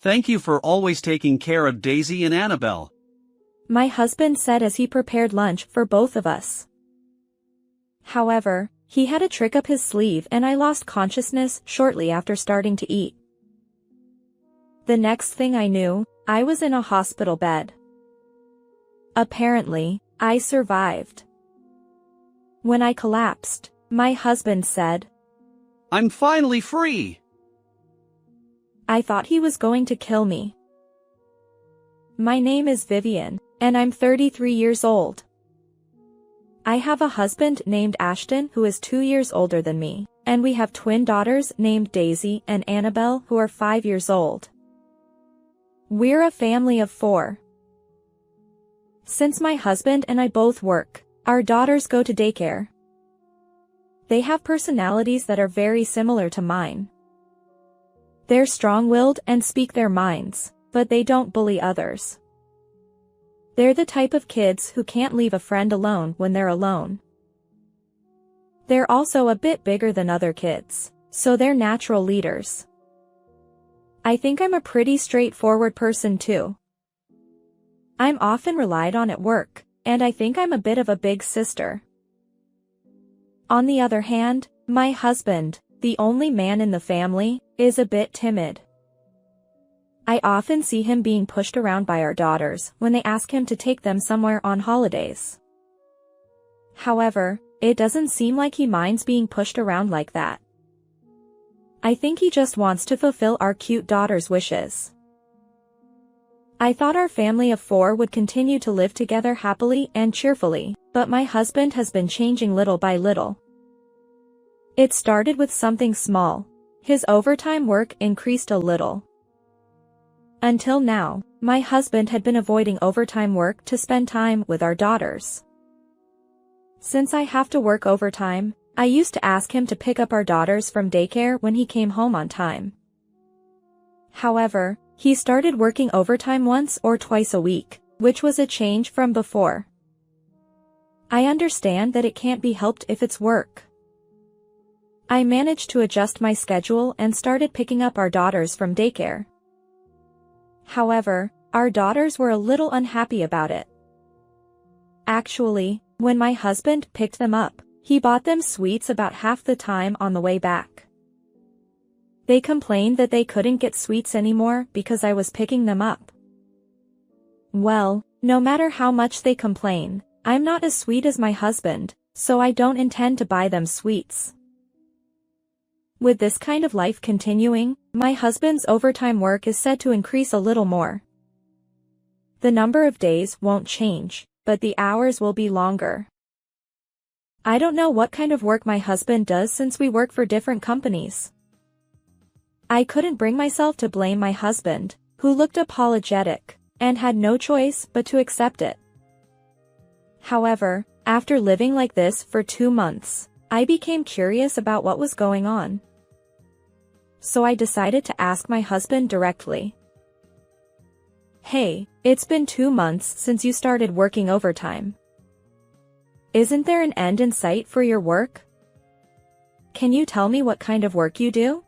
Thank you for always taking care of Daisy and Annabelle, my husband said as he prepared lunch for both of us. However, he had a trick up his sleeve and I lost consciousness shortly after starting to eat. The next thing I knew, I was in a hospital bed. Apparently, I survived. When I collapsed, my husband said, "I'm finally free." I thought he was going to kill me. My name is Vivian, and I'm 33 years old. I have a husband named Ashton who is 2 years older than me, and we have twin daughters named Daisy and Annabelle who are 5 years old. We're a family of 4. Since my husband and I both work, our daughters go to daycare. They have personalities that are very similar to mine. They're strong-willed and speak their minds, but they don't bully others. They're the type of kids who can't leave a friend alone when they're alone. They're also a bit bigger than other kids, so they're natural leaders. I think I'm a pretty straightforward person too. I'm often relied on at work, and I think I'm a bit of a big sister. On the other hand, my husband, the only man in the family, is a bit timid. I often see him being pushed around by our daughters when they ask him to take them somewhere on holidays. However, it doesn't seem like he minds being pushed around like that. I think he just wants to fulfill our cute daughter's wishes. I thought our family of 4 would continue to live together happily and cheerfully, but my husband has been changing little by little. It started with something small. His overtime work increased a little. Until now, my husband had been avoiding overtime work to spend time with our daughters. Since I have to work overtime, I used to ask him to pick up our daughters from daycare when he came home on time. However, he started working overtime once or twice a week, which was a change from before. I understand that it can't be helped if it's work. I managed to adjust my schedule and started picking up our daughters from daycare. However, our daughters were a little unhappy about it. Actually, when my husband picked them up, he bought them sweets about half the time on the way back. They complained that they couldn't get sweets anymore because I was picking them up. Well, no matter how much they complain, I'm not as sweet as my husband, so I don't intend to buy them sweets. With this kind of life continuing, my husband's overtime work is set to increase a little more. The number of days won't change, but the hours will be longer. I don't know what kind of work my husband does since we work for different companies. I couldn't bring myself to blame my husband, who looked apologetic, and had no choice but to accept it. However, after living like this for 2 months, I became curious about what was going on. So I decided to ask my husband directly. Hey, it's been 2 months since you started working overtime. Isn't there an end in sight for your work? Can you tell me what kind of work you do?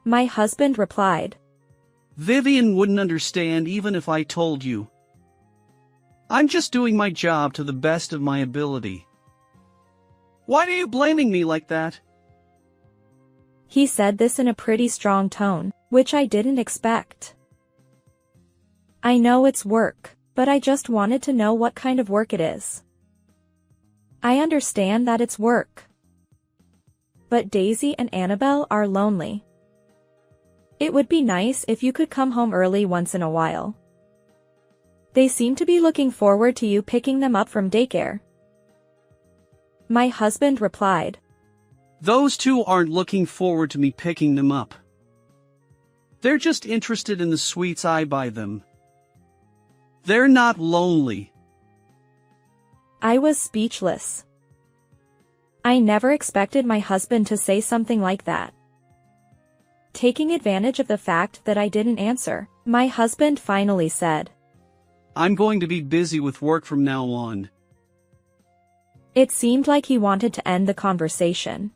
My husband replied, "Vivian wouldn't understand even if I told you. I'm just doing my job to the best of my ability. Why are you blaming me like that?" He said this in a pretty strong tone, which I didn't expect. I know it's work, but I just wanted to know what kind of work it is. I understand that it's work. But Daisy and Annabelle are lonely. It would be nice if you could come home early once in a while. They seem to be looking forward to you picking them up from daycare. My husband replied, "Those 2 aren't looking forward to me picking them up. They're just interested in the sweets I buy them. They're not lonely." I was speechless. I never expected my husband to say something like that. Taking advantage of the fact that I didn't answer, my husband finally said, "I'm going to be busy with work from now on." It seemed like he wanted to end the conversation.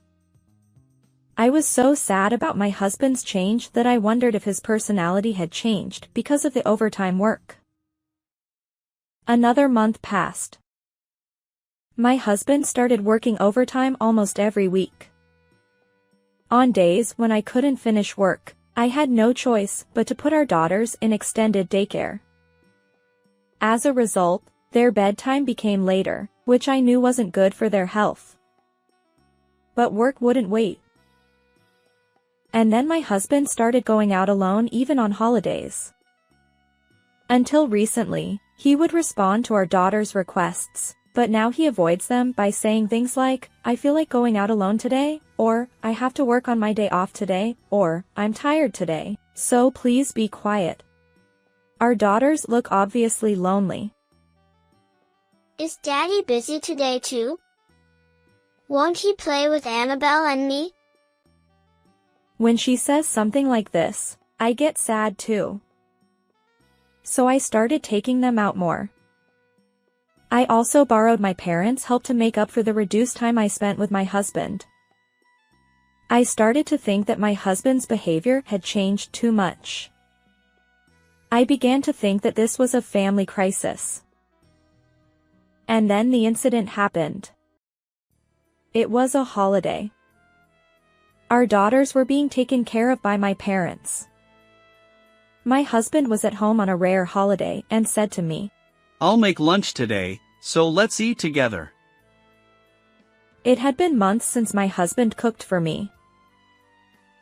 I was so sad about my husband's change that I wondered if his personality had changed because of the overtime work. Another month passed. My husband started working overtime almost every week. On days when I couldn't finish work, I had no choice but to put our daughters in extended daycare. As a result, their bedtime became later, which I knew wasn't good for their health. But work wouldn't wait. And then my husband started going out alone even on holidays. Until recently, he would respond to our daughter's requests, but now he avoids them by saying things like, "I feel like going out alone today," or "I have to work on my day off today," or "I'm tired today, so please be quiet." Our daughters look obviously lonely. Is Daddy busy today too? Won't he play with Annabelle and me? When she says something like this, I get sad too. So I started taking them out more. I also borrowed my parents' help to make up for the reduced time I spent with my husband. I started to think that my husband's behavior had changed too much. I began to think that this was a family crisis. And then the incident happened. It was a holiday. Our daughters were being taken care of by my parents. My husband was at home on a rare holiday and said to me, "I'll make lunch today, so let's eat together." It had been months since my husband cooked for me.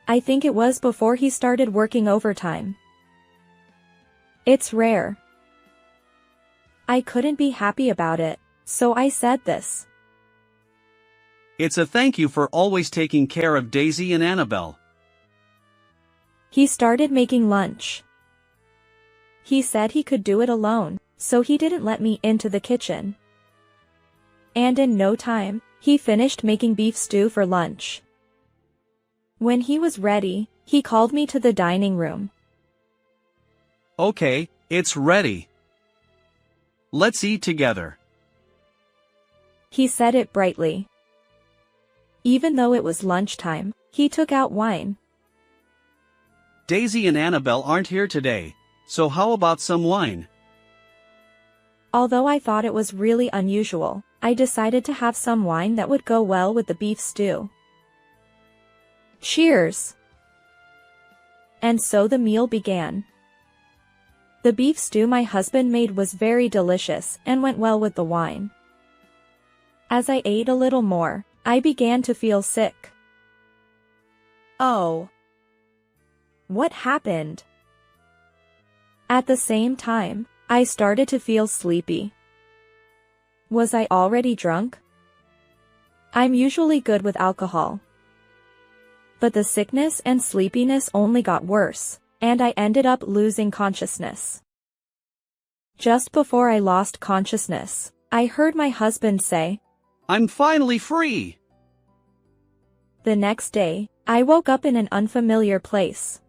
I think it was before he started working overtime. It's rare. I couldn't be happy about it, so I said this. "It's a thank you for always taking care of Daisy and Annabelle." He started making lunch. He said he could do it alone, so he didn't let me into the kitchen. And in no time, he finished making beef stew for lunch. When he was ready, he called me to the dining room. "Okay, it's ready. Let's eat together." He said it brightly. Even though it was lunchtime, he took out wine. "Daisy and Annabelle aren't here today, so how about some wine?" Although I thought it was really unusual, I decided to have some wine that would go well with the beef stew. Cheers! And so the meal began. The beef stew my husband made was very delicious and went well with the wine. As I ate a little more, I began to feel sick. Oh. What happened? At the same time, I started to feel sleepy. Was I already drunk? I'm usually good with alcohol. But the sickness and sleepiness only got worse, and I ended up losing consciousness. Just before I lost consciousness, I heard my husband say, "I'm finally free." The next day, I woke up in an unfamiliar place.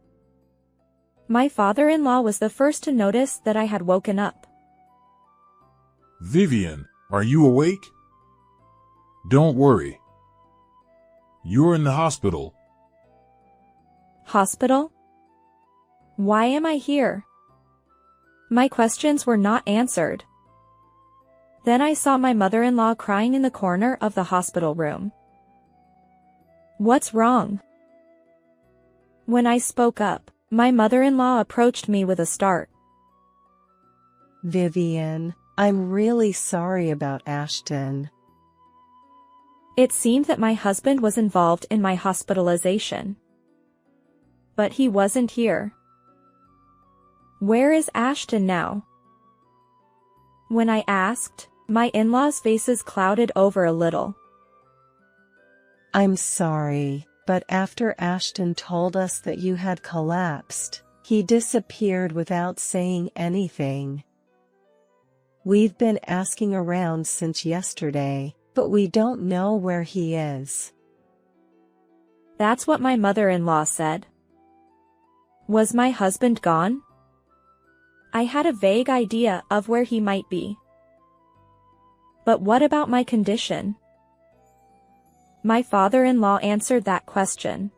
My father-in-law was the first to notice that I had woken up. "Vivian, are you awake? Don't worry. You're in the hospital." Hospital? Why am I here? My questions were not answered. Then I saw my mother-in-law crying in the corner of the hospital room. What's wrong? When I spoke up, my mother-in-law approached me with a start. "Vivian, I'm really sorry about Ashton." It seemed that my husband was involved in my hospitalization. But he wasn't here. Where is Ashton now? When I asked, my in-laws' faces clouded over a little. "I'm sorry, but after Ashton told us that you had collapsed, he disappeared without saying anything. We've been asking around since yesterday, but we don't know where he is." That's what my mother-in-law said. Was my husband gone? I had a vague idea of where he might be. But what about my condition? My father-in-law answered that question.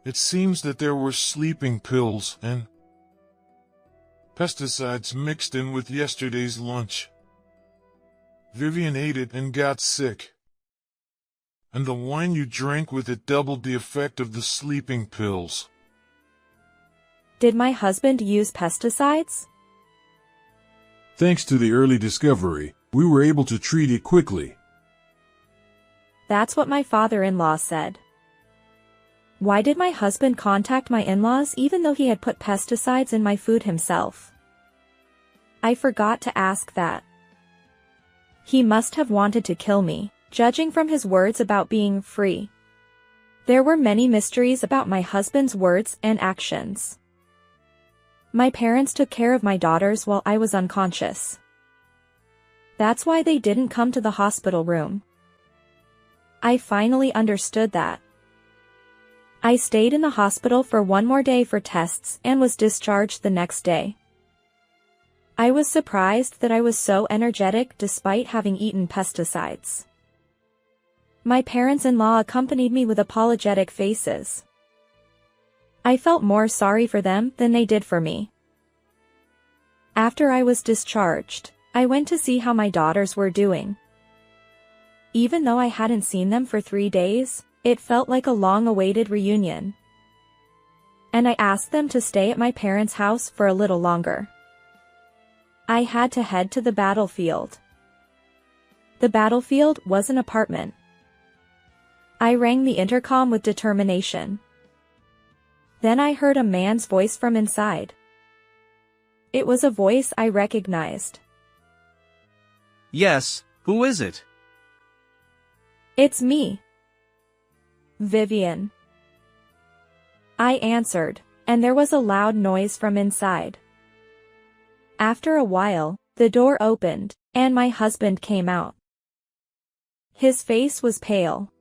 It seems that there were sleeping pills and pesticides mixed in with yesterday's lunch. Vivian ate it and got sick. And the wine you drank with it doubled the effect of the sleeping pills. Did my husband use pesticides? Thanks to the early discovery, we were able to treat it quickly. That's what my father-in-law said. Why did my husband contact my in-laws even though he had put pesticides in my food himself? I forgot to ask that. He must have wanted to kill me, judging from his words about being free. There were many mysteries about my husband's words and actions. My parents took care of my daughters while I was unconscious. That's why they didn't come to the hospital room. I finally understood that. I stayed in the hospital for one more day for tests and was discharged the next day. I was surprised that I was so energetic despite having eaten pesticides. My parents-in-law accompanied me with apologetic faces. I felt more sorry for them than they did for me. After I was discharged, I went to see how my daughters were doing. Even though I hadn't seen them for 3 days, it felt like a long-awaited reunion. And I asked them to stay at my parents' house for a little longer. I had to head to the battlefield. The battlefield was an apartment. I rang the intercom with determination. Then I heard a man's voice from inside. It was a voice I recognized. Yes, who is it? It's me. Vivian. I answered, and there was a loud noise from inside. After a while, the door opened, and my husband came out. His face was pale.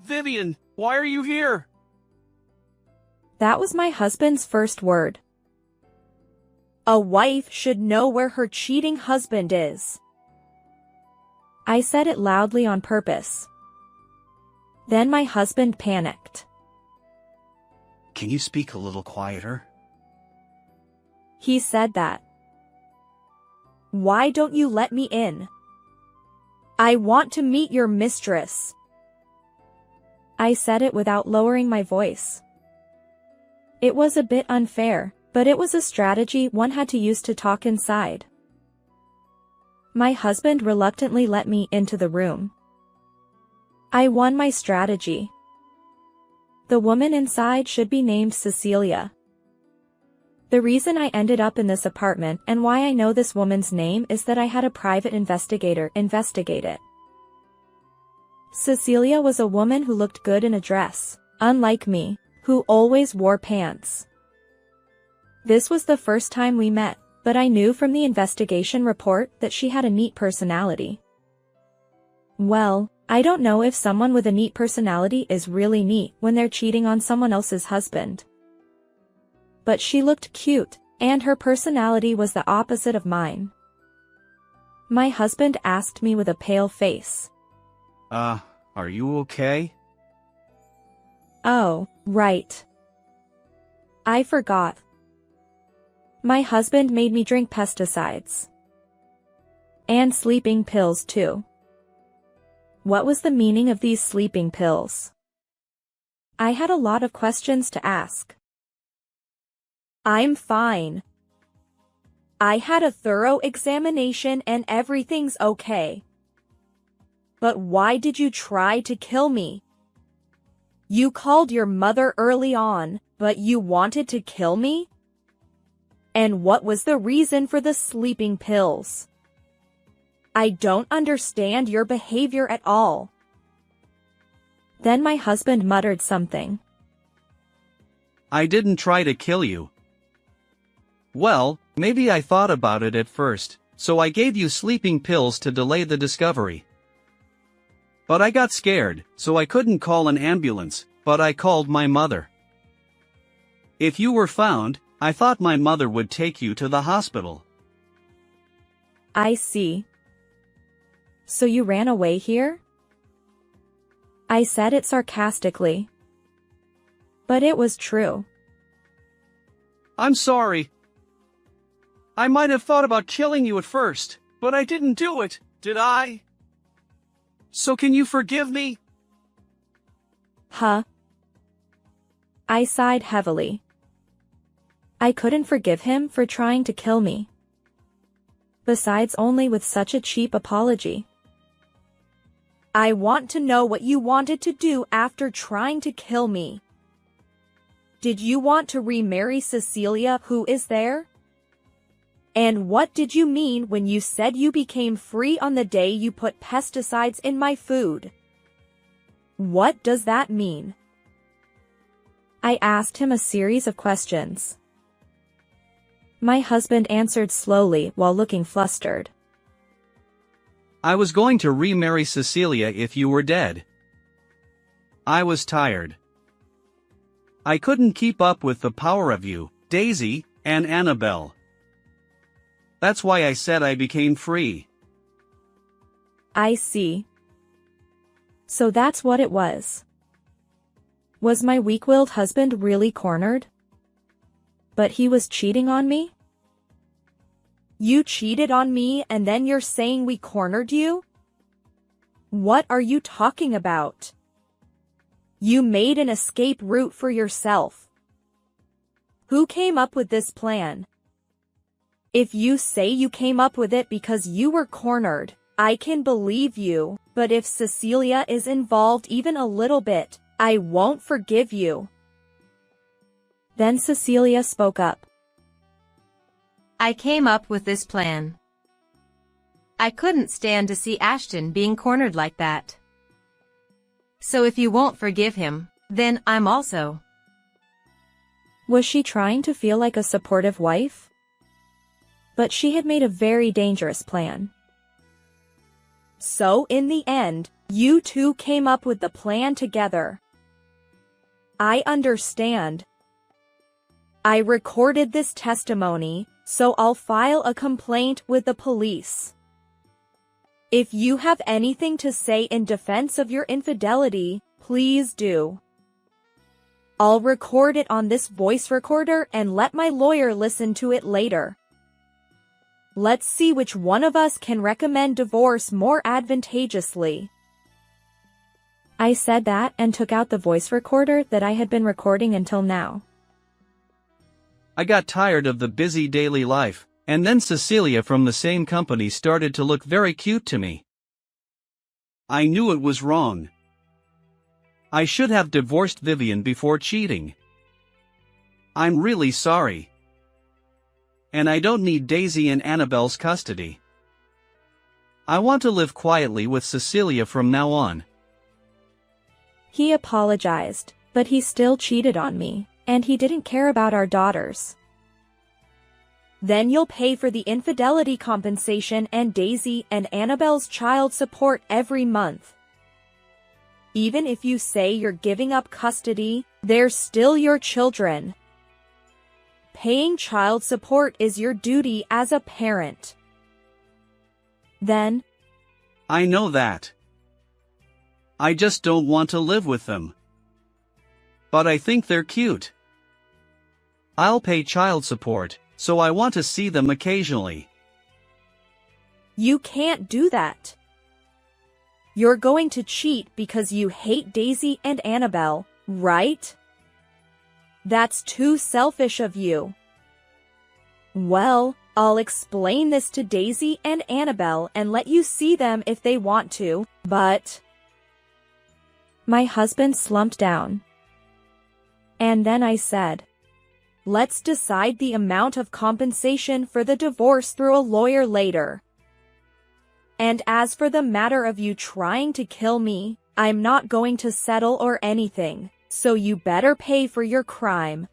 Vivian, why are you here? That was my husband's first word. A wife should know where her cheating husband is. I said it loudly on purpose. Then my husband panicked. Can you speak a little quieter? He said that. Why don't you let me in? I want to meet your mistress. I said it without lowering my voice. It was a bit unfair, but it was a strategy one had to use to talk inside. My husband reluctantly let me into the room. I won my strategy. The woman inside should be named Cecilia. The reason I ended up in this apartment and why I know this woman's name is that I had a private investigator investigate it. Cecilia was a woman who looked good in a dress, unlike me, who always wore pants. This was the first time we met, but I knew from the investigation report that she had a neat personality. Well, I don't know if someone with a neat personality is really neat when they're cheating on someone else's husband. But she looked cute, and her personality was the opposite of mine. My husband asked me with a pale face. Are you okay? Oh, right. I forgot. My husband made me drink pesticides. And sleeping pills too. What was the meaning of these sleeping pills? I had a lot of questions to ask. I'm fine. I had a thorough examination and everything's okay. But why did you try to kill me? You called your mother early on, but you wanted to kill me? And what was the reason for the sleeping pills? I don't understand your behavior at all. Then my husband muttered something. I didn't try to kill you. Well, maybe I thought about it at first, so I gave you sleeping pills to delay the discovery. But I got scared, so I couldn't call an ambulance, but I called my mother. If you were found, I thought my mother would take you to the hospital. I see. So you ran away here? I said it sarcastically. But it was true. I'm sorry. I might have thought about killing you at first, but I didn't do it, did I? So can you forgive me? Huh? I sighed heavily. I couldn't forgive him for trying to kill me. Besides, only with such a cheap apology. I want to know what you wanted to do after trying to kill me. Did you want to remarry Cecilia, who is there? And what did you mean when you said you became free on the day you put pesticides in my food? What does that mean? I asked him a series of questions. My husband answered slowly while looking flustered. I was going to remarry Cecilia if you were dead. I was tired. I couldn't keep up with the power of you, Daisy, and Annabelle. That's why I said I became free. I see. So that's what it was. Was my weak-willed husband really cornered? But he was cheating on me? You cheated on me and then you're saying we cornered you? What are you talking about? You made an escape route for yourself. Who came up with this plan? If you say you came up with it because you were cornered, I can believe you, but if Cecilia is involved even a little bit, I won't forgive you. Then Cecilia spoke up. I came up with this plan. I couldn't stand to see Ashton being cornered like that. So if you won't forgive him, then I'm also. Was she trying to feel like a supportive wife? But she had made a very dangerous plan. So in the end, you two came up with the plan together. I understand. I recorded this testimony, so I'll file a complaint with the police. If you have anything to say in defense of your infidelity, please do. I'll record it on this voice recorder and let my lawyer listen to it later. Let's see which one of us can recommend divorce more advantageously. I said that and took out the voice recorder that I had been recording until now. I got tired of the busy daily life, and then Cecilia from the same company started to look very cute to me. I knew it was wrong. I should have divorced Vivian before cheating. I'm really sorry. And I don't need Daisy and Annabelle's custody. I want to live quietly with Cecilia from now on. He apologized, but he still cheated on me, and he didn't care about our daughters. Then you'll pay for the infidelity compensation and Daisy and Annabelle's child support every month. Even if you say you're giving up custody, they're still your children. Paying child support is your duty as a parent. Then, I know that. I just don't want to live with them. But I think they're cute. I'll pay child support, so I want to see them occasionally. You can't do that. You're going to cheat because you hate Daisy and Annabelle, right? That's too selfish of you. Well, I'll explain this to Daisy and Annabelle and let you see them if they want to, but... My husband slumped down. And then I said, let's decide the amount of compensation for the divorce through a lawyer later. And as for the matter of you trying to kill me, I'm not going to settle or anything, so you better pay for your crime.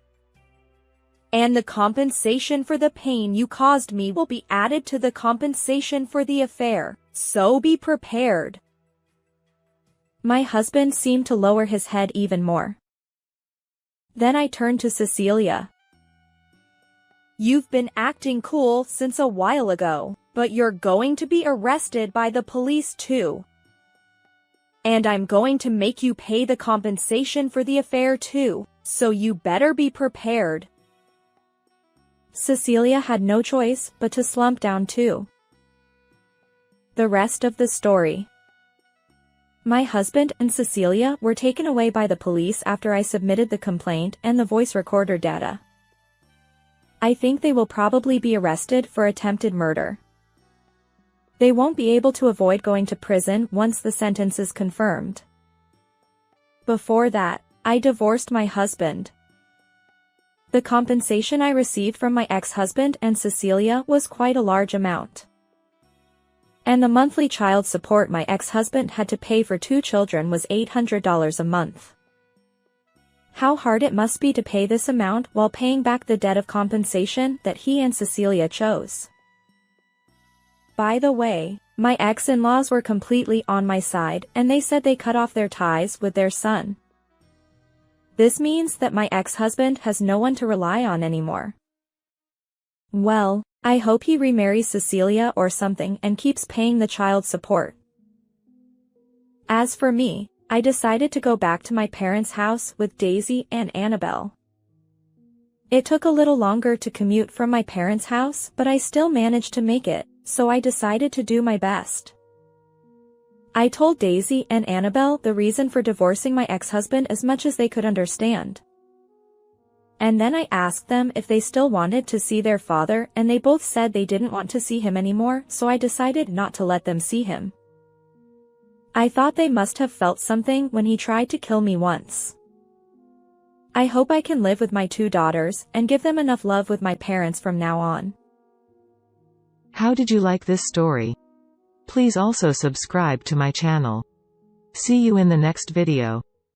And the compensation for the pain you caused me will be added to the compensation for the affair, so be prepared. My husband seemed to lower his head even more. Then I turned to Cecilia. You've been acting cool since a while ago, but you're going to be arrested by the police too. And I'm going to make you pay the compensation for the affair too, So you better be prepared. Cecilia had no choice but to slump down too. The rest of the story. My husband and Cecilia were taken away by the police after I submitted the complaint and the voice recorder data. I think they will probably be arrested for attempted murder. They won't be able to avoid going to prison once the sentence is confirmed. Before that, I divorced my husband. The compensation I received from my ex-husband and Cecilia was quite a large amount. And the monthly child support my ex-husband had to pay for 2 children was $800 a month. How hard it must be to pay this amount while paying back the debt of compensation that he and Cecilia chose. By the way, my ex-in-laws were completely on my side and they said they cut off their ties with their son. This means that my ex-husband has no one to rely on anymore. Well, I hope he remarries Cecilia or something and keeps paying the child support. As for me, I decided to go back to my parents' house with Daisy and Annabelle. It took a little longer to commute from my parents' house, but I still managed to make it, so I decided to do my best. I told Daisy and Annabelle the reason for divorcing my ex-husband as much as they could understand. And then I asked them if they still wanted to see their father, and they both said they didn't want to see him anymore, so I decided not to let them see him. I thought they must have felt something when he tried to kill me once. I hope I can live with my 2 daughters and give them enough love with my parents from now on. How did you like this story? Please also subscribe to my channel. See you in the next video.